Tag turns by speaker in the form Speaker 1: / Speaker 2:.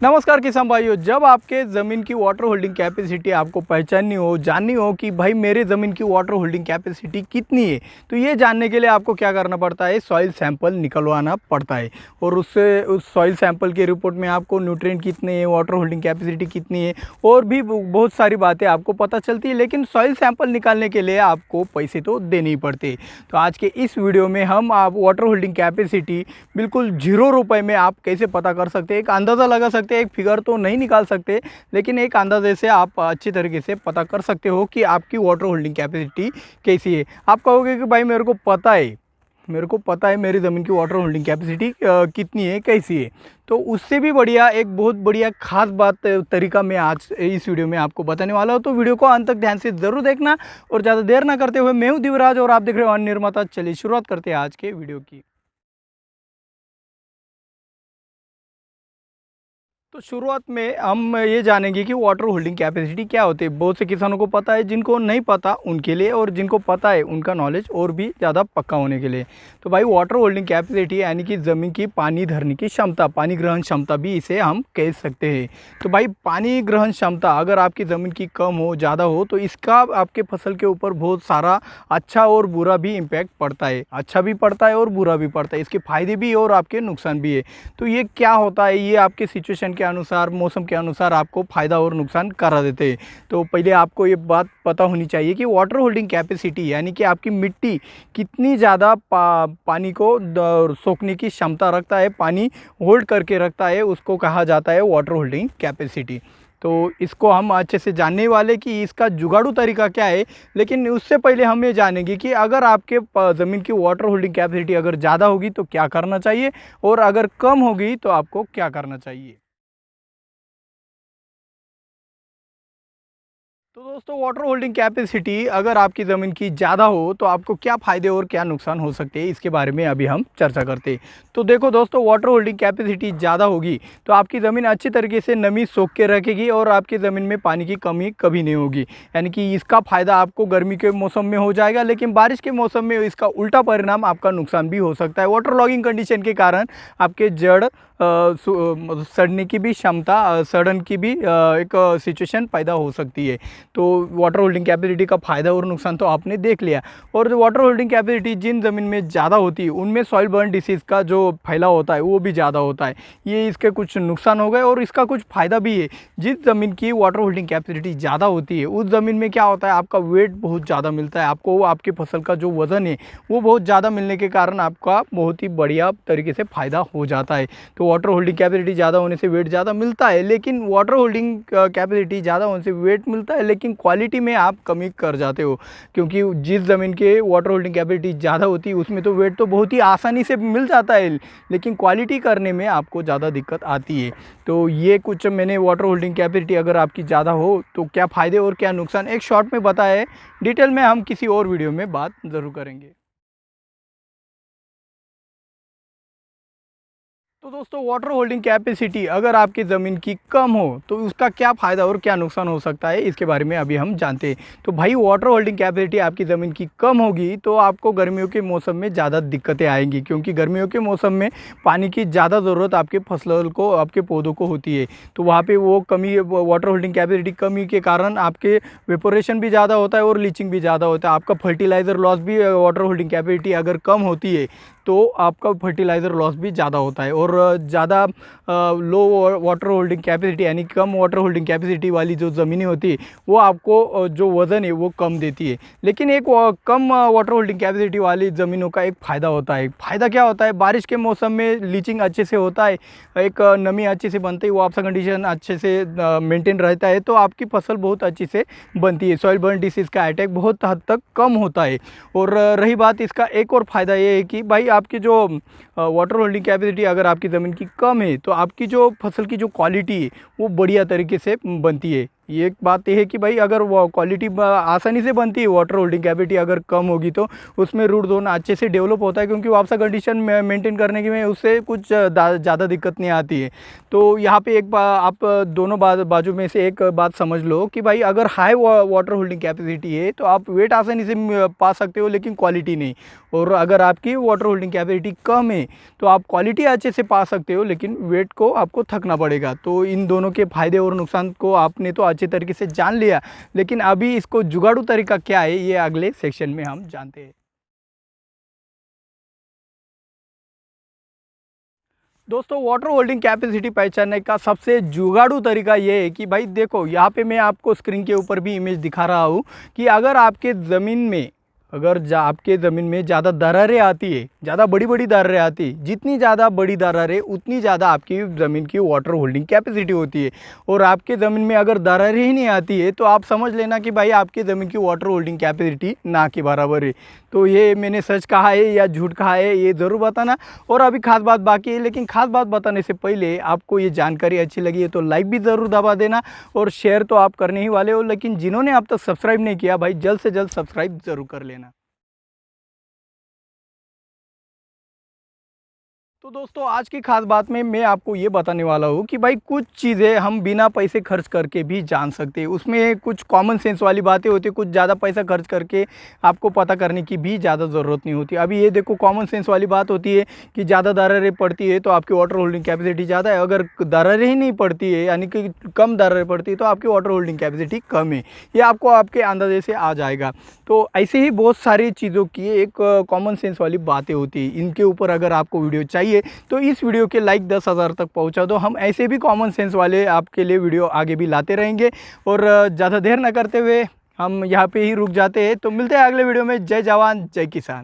Speaker 1: नमस्कार किसान भाइयों। जब आपके ज़मीन की वाटर होल्डिंग कैपेसिटी आपको पहचाननी हो, जाननी हो कि भाई मेरे ज़मीन की वाटर होल्डिंग कैपेसिटी कितनी है, तो ये जानने के लिए आपको क्या करना पड़ता है, सॉइल सैंपल निकलवाना पड़ता है। और उससे उस सॉइल सैंपल के रिपोर्ट में आपको न्यूट्रिएंट कितने हैं, वाटर होल्डिंग कैपेसिटी कितनी है और भी बहुत सारी बातें आपको पता चलती है। लेकिन सॉइल सैंपल निकालने के लिए आपको पैसे तो देने ही पड़ते। तो आज के इस वीडियो में हम आप वाटर होल्डिंग कैपेसिटी बिल्कुल 0 रुपये में आप कैसे पता कर सकते हैं, एक अंदाज़ा लगा सकते हैं। एक फिगर तो नहीं निकाल सकते, लेकिन एक अंदाजे से आप अच्छी तरीके से पता कर सकते हो कि आपकी वाटर होल्डिंग कैपेसिटी कैसी है। आप कहोगे कि भाई मेरे को पता है मेरी ज़मीन की वाटर होल्डिंग कैपेसिटी कितनी है, कैसी है। तो उससे भी बढ़िया एक बहुत बढ़िया खास बात तरीका मैं आज इस वीडियो में आपको बताने वाला हूँ। तो वीडियो को अंत तक ध्यान से ज़रूर देखना। और ज़्यादा देर ना करते हुए, मैं हूँ दिवराज और आप देख रहे हो अन्य निर्माता। चलिए शुरुआत करते हैं आज के वीडियो की। तो शुरुआत में हम ये जानेंगे कि वाटर होल्डिंग कैपेसिटी क्या होती है। बहुत से किसानों को पता है, जिनको नहीं पता उनके लिए, और जिनको पता है उनका नॉलेज और भी ज़्यादा पक्का होने के लिए। तो भाई वाटर होल्डिंग कैपेसिटी यानी कि ज़मीन की पानी धरने की क्षमता, पानी ग्रहण क्षमता भी इसे हम कह सकते हैं। तो भाई पानी ग्रहण क्षमता अगर आपकी ज़मीन की कम हो, ज़्यादा हो, तो इसका आपके फसल के ऊपर बहुत सारा अच्छा और बुरा भी इम्पैक्ट पड़ता है। अच्छा भी पड़ता है और बुरा भी पड़ता है, इसके फ़ायदे भी और आपके नुकसान भी है। तो ये क्या होता है, ये आपके सिचुएशन के अनुसार, मौसम के अनुसार आपको फ़ायदा और नुकसान करा देते हैं। तो पहले आपको ये बात पता होनी चाहिए कि वाटर होल्डिंग कैपेसिटी यानी कि आपकी मिट्टी कितनी ज़्यादा पानी को सोखने की क्षमता रखता है, पानी होल्ड करके रखता है, उसको कहा जाता है वाटर होल्डिंग कैपेसिटी। तो इसको हम अच्छे से जानने वाले कि इसका जुगाड़ू तरीका क्या है। लेकिन उससे पहले हम ये जानेंगे कि अगर आपके ज़मीन की वाटर होल्डिंग कैपेसिटी अगर ज़्यादा होगी तो क्या करना चाहिए, और अगर कम होगी तो आपको क्या करना चाहिए। तो दोस्तों, वाटर होल्डिंग कैपेसिटी अगर आपकी ज़मीन की ज़्यादा हो तो आपको क्या फ़ायदे और क्या नुकसान हो सकते हैं, इसके बारे में अभी हम चर्चा करते हैं। तो देखो दोस्तों, वाटर होल्डिंग कैपेसिटी ज़्यादा होगी तो आपकी ज़मीन अच्छी तरीके से नमी सोख के रखेगी और आपकी ज़मीन में पानी की कमी कभी नहीं होगी। यानी कि इसका फ़ायदा आपको गर्मी के मौसम में हो जाएगा, लेकिन बारिश के मौसम में इसका उल्टा परिणाम, आपका नुकसान भी हो सकता है। वाटर लॉगिंग कंडीशन के कारण आपके जड़ सड़ने की भी क्षमता, सड़न की भी एक सिचुएशन पैदा हो सकती है। तो वाटर होल्डिंग कैपेसिटी का फ़ायदा और नुकसान तो आपने देख लिया। और जो वाटर होल्डिंग कैपेसिटी जिन ज़मीन में ज़्यादा होती है उनमें सॉइल बर्न डिसीज़ का जो फैलाव होता है वो भी ज़्यादा होता है। ये इसके कुछ नुकसान हो गए और इसका कुछ फ़ायदा भी है। जिस ज़मीन की वाटर होल्डिंग कैपेसिटी ज़्यादा होती है उस ज़मीन में क्या होता है, आपका वेट बहुत ज़्यादा मिलता है। आपको आपकी फसल का जो वज़न है वो बहुत ज़्यादा मिलने के कारण आपका बहुत ही बढ़िया तरीके से फ़ायदा हो जाता है। तो वाटर होल्डिंग कैपेसिटी ज़्यादा होने से वेट ज़्यादा मिलता है, लेकिन वाटर होल्डिंग कैपेसिटी ज़्यादा होने से वेट मिलता है लेकिन क्वालिटी में आप कमी कर जाते हो। क्योंकि जिस ज़मीन के वाटर होल्डिंग कैपेसिटी ज़्यादा होती है उसमें तो वेट तो बहुत ही आसानी से मिल जाता है, लेकिन क्वालिटी करने में आपको ज़्यादा दिक्कत आती है। तो ये कुछ मैंने वाटर होल्डिंग कैपेसिटी अगर आपकी ज़्यादा हो तो क्या फ़ायदे और क्या नुकसान एक शॉर्ट में बताया है। डिटेल में हम किसी और वीडियो में बात ज़रूर करेंगे। तो दोस्तों, वाटर होल्डिंग कैपेसिटी अगर आपकी ज़मीन की कम हो तो उसका क्या फ़ायदा और क्या नुकसान हो सकता है, इसके बारे में अभी हम जानते हैं। तो भाई वाटर होल्डिंग कैपेसिटी आपकी ज़मीन की कम होगी तो आपको गर्मियों के मौसम में ज़्यादा दिक्कतें आएंगी, क्योंकि गर्मियों के मौसम में पानी की ज़्यादा ज़रूरत आपके फसल को, आपके पौधों को होती है। तो वहाँ पर वो कमी, वाटर होल्डिंग कैपेसिटी कमी के कारण आपके वेपोरेशन भी ज़्यादा होता है और लीचिंग भी ज़्यादा होता है। आपका फर्टिलाइज़र लॉस भी, वाटर होल्डिंग कैपेसिटी अगर कम होती है तो आपका फर्टिलाइज़र लॉस भी ज़्यादा होता है। और ज़्यादा लो वाटर होल्डिंग कैपेसिटी यानी कम वाटर होल्डिंग कैपेसिटी वाली जो ज़मीनें होती है वो आपको जो वज़न है वो कम देती है। लेकिन एक कम वाटर होल्डिंग कैपेसिटी वाली ज़मीनों का एक फ़ायदा होता है। फ़ायदा क्या होता है, बारिश के मौसम में लीचिंग अच्छे से होता है, एक नमी अच्छे से बनती है, वापसा कंडीशन अच्छे से मेंटेन रहता है, तो आपकी फसल बहुत अच्छी से बनती है। सॉइल बर्न डिसीज़ का अटैक बहुत हद तक कम होता है। और रही बात इसका एक और फ़ायदा ये है कि भाई आपकी जो वाटर होल्डिंग कैपेसिटी अगर आपकी ज़मीन की कम है तो आपकी जो फसल की जो क्वालिटी है वो बढ़िया तरीके से बनती है। ये एक बात ये है कि भाई अगर वो क्वालिटी आसानी से बनती है, वाटर होल्डिंग कैपेसिटी अगर कम होगी तो उसमें रूट जोन अच्छे से डेवलप होता है, क्योंकि वापसा कंडीशन मेंटेन करने की में उससे कुछ ज़्यादा दिक्कत नहीं आती है। तो यहाँ पे एक आप दोनों बाजू में से एक बात समझ लो कि भाई अगर हाई वाटर होल्डिंग कैपेसिटी है तो आप वेट आसानी से पा सकते हो, लेकिन क्वालिटी नहीं। और अगर आपकी वाटर होल्डिंग कैपेसिटी कम है तो आप क्वालिटी अच्छे से पा सकते हो, लेकिन वेट को आपको थकना पड़ेगा। तो इन दोनों के फ़ायदे और नुकसान को आपने तो अच्छे तरीके से जान लिया, लेकिन अभी इसको जुगाड़ू तरीका क्या है ये अगले सेक्शन में हम जानते हैं। दोस्तों, वाटर होल्डिंग कैपेसिटी पहचानने का सबसे जुगाड़ू तरीका ये है कि भाई देखो, यहाँ पे मैं आपको स्क्रीन के ऊपर भी इमेज दिखा रहा हूँ कि अगर आपके ज़मीन में आपके ज़मीन में ज़्यादा दरारें आती है, ज़्यादा बड़ी बड़ी दरारें आती है, जितनी ज़्यादा बड़ी दरारें उतनी ज़्यादा आपकी ज़मीन की वाटर होल्डिंग कैपेसिटी होती है। और आपके ज़मीन में अगर दरारें ही नहीं आती है तो आप समझ लेना कि भाई आपकी ज़मीन की वाटर होल्डिंग कैपेसिटी ना के बराबर है। तो ये मैंने सच कहा है या झूठ कहा है ये ज़रूर बताना। और अभी खास बात बाकी है, लेकिन खास बात बताने से पहले आपको ये जानकारी अच्छी लगी है तो लाइक भी ज़रूर दबा देना, और शेयर तो आप करने ही वाले हो, लेकिन जिन्होंने अब तक सब्सक्राइब नहीं किया भाई जल्द से जल्द सब्सक्राइब ज़रूर कर लेना। तो दोस्तों, आज की खास बात में मैं आपको ये बताने वाला हूँ कि भाई कुछ चीज़ें हम बिना पैसे खर्च करके भी जान सकते हैं। उसमें कुछ कॉमन सेंस वाली बातें होती है, कुछ ज़्यादा पैसा खर्च करके आपको पता करने की भी ज़्यादा ज़रूरत नहीं होती। अभी ये देखो, कॉमन सेंस वाली बात होती है कि ज़्यादा दरारें पड़ती है तो आपकी वाटर होल्डिंग कैपेसिटी ज़्यादा है, अगर दरारें ही नहीं पड़ती है यानी कि कम दरारें पड़ती है तो आपकी वाटर होल्डिंग कैपेसिटी कम है। ये आपको आपके अंदाजे से आ जाएगा। तो ऐसे ही बहुत सारी चीज़ों की एक कॉमन सेंस वाली बातें होती है। इनके ऊपर अगर आपको वीडियो चाहिए तो इस वीडियो के लाइक 10,000 तक पहुंचा दो। हम ऐसे भी कॉमन सेंस वाले आपके लिए वीडियो आगे भी लाते रहेंगे। और ज़्यादा देर ना करते हुए हम यहाँ पे ही रुक जाते हैं। तो मिलते हैं अगले वीडियो में। जय जवान जय किसान।